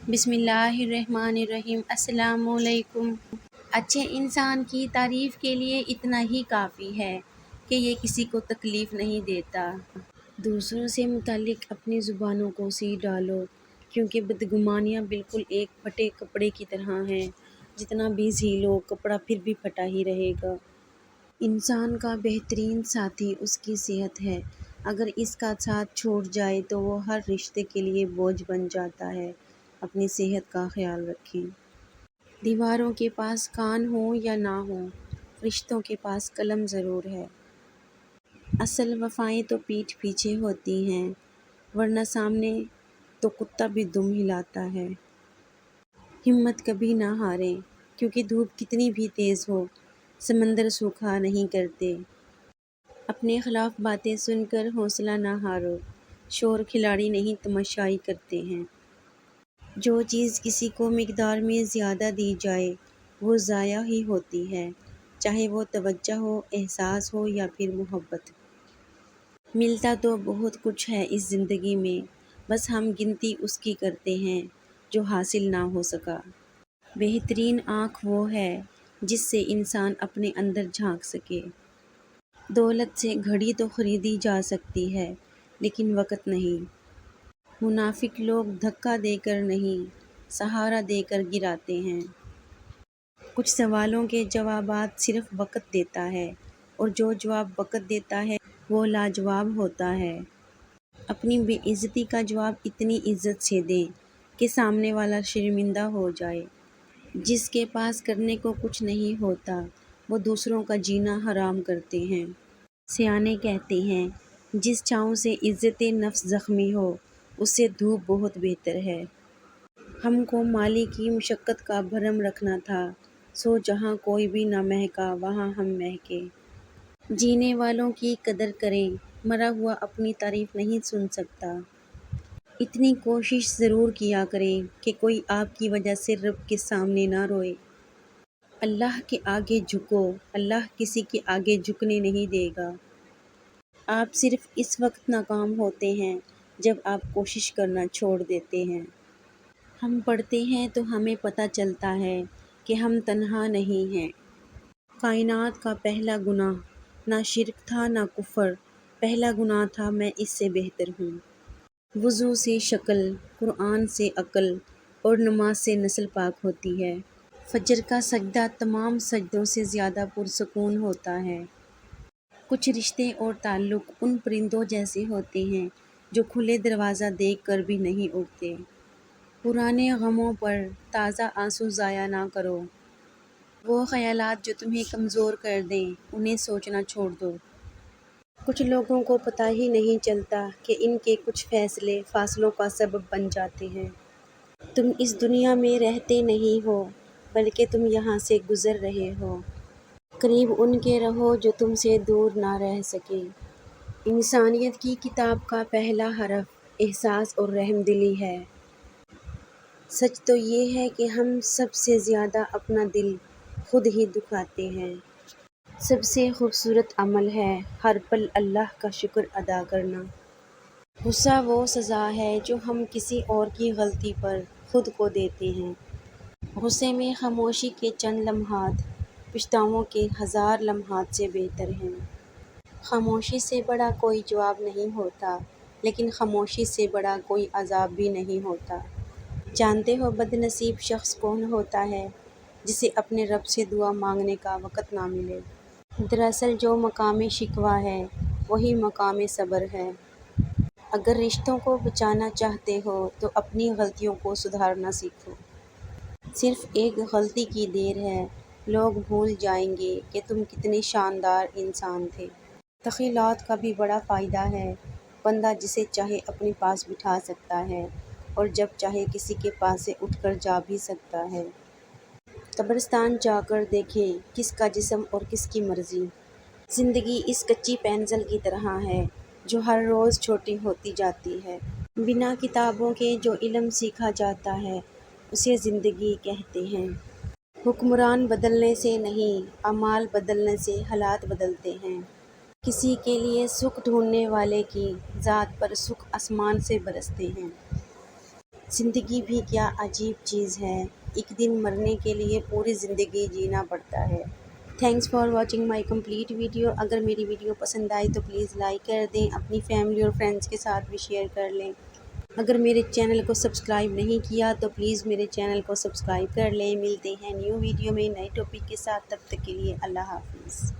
بسم اللہ الرحمن الرحیم۔ السلام علیکم۔ اچھے انسان کی تعریف کے لیے اتنا ہی کافی ہے کہ یہ کسی کو تکلیف نہیں دیتا۔ دوسروں سے متعلق اپنی زبانوں کو سی ڈالو، کیونکہ بدگمانیاں بالکل ایک پھٹے کپڑے کی طرح ہیں، جتنا بھی سی لو کپڑا پھر بھی پھٹا ہی رہے گا۔ انسان کا بہترین ساتھی اس کی صحت ہے۔ اگر اس کا ساتھ چھوٹ جائے تو وہ ہر رشتے کے لیے بوجھ بن جاتا ہے۔ اپنی صحت کا خیال رکھیں۔ دیواروں کے پاس کان ہوں یا نہ ہوں، رشتوں کے پاس قلم ضرور ہے۔ اصل وفائیں تو پیٹھ پیچھے ہوتی ہیں، ورنہ سامنے تو کتا بھی دم ہلاتا ہے۔ ہمت کبھی نہ ہاریں، کیونکہ دھوپ کتنی بھی تیز ہو، سمندر سوکھا نہیں کرتے۔ اپنے خلاف باتیں سن کر حوصلہ نہ ہارو، شور کھلاڑی نہیں تماشائی کرتے ہیں۔ جو چیز کسی کو مقدار میں زیادہ دی جائے وہ ضائع ہی ہوتی ہے، چاہے وہ توجہ ہو، احساس ہو یا پھر محبت۔ ملتا تو بہت کچھ ہے اس زندگی میں، بس ہم گنتی اس کی کرتے ہیں جو حاصل نہ ہو سکا۔ بہترین آنکھ وہ ہے جس سے انسان اپنے اندر جھانک سکے۔ دولت سے گھڑی تو خریدی جا سکتی ہے، لیکن وقت نہیں۔ منافق لوگ دھکا دے کر نہیں، سہارا دے کر گراتے ہیں۔ کچھ سوالوں کے جوابات صرف وقت دیتا ہے، اور جو جواب وقت دیتا ہے وہ لاجواب ہوتا ہے۔ اپنی بے عزتی کا جواب اتنی عزت سے دیں کہ سامنے والا شرمندہ ہو جائے۔ جس کے پاس کرنے کو کچھ نہیں ہوتا، وہ دوسروں کا جینا حرام کرتے ہیں۔ سیانے کہتے ہیں، جس چھاؤں سے عزت نفس زخمی ہو، اس سے دھوپ بہت بہتر ہے۔ ہم کو مالی کی مشقت کا بھرم رکھنا تھا، سو جہاں کوئی بھی نہ مہکا وہاں ہم مہکے۔ جینے والوں کی قدر کریں، مرا ہوا اپنی تعریف نہیں سن سکتا۔ اتنی کوشش ضرور کیا کریں کہ کوئی آپ کی وجہ سے رب کے سامنے نہ روئے۔ اللہ کے آگے جھکو، اللہ کسی کے آگے جھکنے نہیں دے گا۔ آپ صرف اس وقت ناکام ہوتے ہیں جب آپ کوشش کرنا چھوڑ دیتے ہیں۔ ہم پڑھتے ہیں تو ہمیں پتہ چلتا ہے کہ ہم تنہا نہیں ہیں۔ کائنات کا پہلا گناہ نہ شرک تھا نہ کفر، پہلا گناہ تھا میں اس سے بہتر ہوں۔ وضو سے شکل، قرآن سے عقل، اور نماز سے نسل پاک ہوتی ہے۔ فجر کا سجدہ تمام سجدوں سے زیادہ پرسکون ہوتا ہے۔ کچھ رشتے اور تعلق ان پرندوں جیسے ہوتے ہیں جو کھلے دروازہ دیکھ کر بھی نہیں اڑتے۔ پرانے غموں پر تازہ آنسو ضائع نہ کرو۔ وہ خیالات جو تمہیں کمزور کر دیں انہیں سوچنا چھوڑ دو۔ کچھ لوگوں کو پتہ ہی نہیں چلتا کہ ان کے کچھ فیصلے فاصلوں کا سبب بن جاتے ہیں۔ تم اس دنیا میں رہتے نہیں ہو، بلکہ تم یہاں سے گزر رہے ہو۔ قریب ان کے رہو جو تم سے دور نہ رہ سکیں۔ انسانیت کی کتاب کا پہلا حرف احساس اور رحم دلی ہے۔ سچ تو یہ ہے کہ ہم سب سے زیادہ اپنا دل خود ہی دکھاتے ہیں۔ سب سے خوبصورت عمل ہے ہر پل اللہ کا شکر ادا کرنا۔ غصہ وہ سزا ہے جو ہم کسی اور کی غلطی پر خود کو دیتے ہیں۔ غصے میں خاموشی کے چند لمحات پچھتاووں کے 1000 لمحات سے بہتر ہیں۔ خاموشی سے بڑا کوئی جواب نہیں ہوتا، لیکن خاموشی سے بڑا کوئی عذاب بھی نہیں ہوتا۔ جانتے ہو بد نصیب شخص کون ہوتا ہے جسے اپنے رب سے دعا مانگنے کا وقت نہ ملے۔ دراصل جو مقام شکوہ ہے وہی مقام صبر ہے۔ اگر رشتوں کو بچانا چاہتے ہو تو اپنی غلطیوں کو سدھارنا سیکھو۔ صرف ایک غلطی کی دیر ہے، لوگ بھول جائیں گے کہ تم کتنے شاندار انسان تھے۔ تخیلات کا بھی بڑا فائدہ ہے۔ بندہ جسے چاہے اپنے پاس بٹھا سکتا ہے، اور جب چاہے کسی کے پاس سے اٹھ کر جا بھی سکتا ہے۔ قبرستان جا کر دیکھیں کس کا جسم اور کس کی مرضی۔ زندگی اس کچی پینسل کی طرح ہے جو ہر روز چھوٹی ہوتی جاتی ہے۔ بنا کتابوں کے جو علم سیکھا جاتا ہے اسے زندگی کہتے ہیں۔ حکمران بدلنے سے نہیں، اعمال بدلنے سے حالات بدلتے ہیں۔ کسی کے لیے سکھ ڈھونڈنے والے کی ذات پر سکھ آسمان سے برستے ہیں۔ زندگی بھی کیا عجیب چیز ہے، ایک دن مرنے کے لیے پوری زندگی جینا پڑتا ہے۔ Thanks for watching my complete video. اگر میری ویڈیو پسند آئی تو پلیز لائک کر دیں، اپنی فیملی اور فرینڈس کے ساتھ بھی شیئر کر لیں۔ اگر میرے چینل کو سبسکرائب نہیں کیا تو پلیز میرے چینل کو سبسکرائب کر لیں۔ ملتے ہیں نیو ویڈیو میں نئے ٹاپک کے ساتھ، تب تک کے لیے اللہ حافظ۔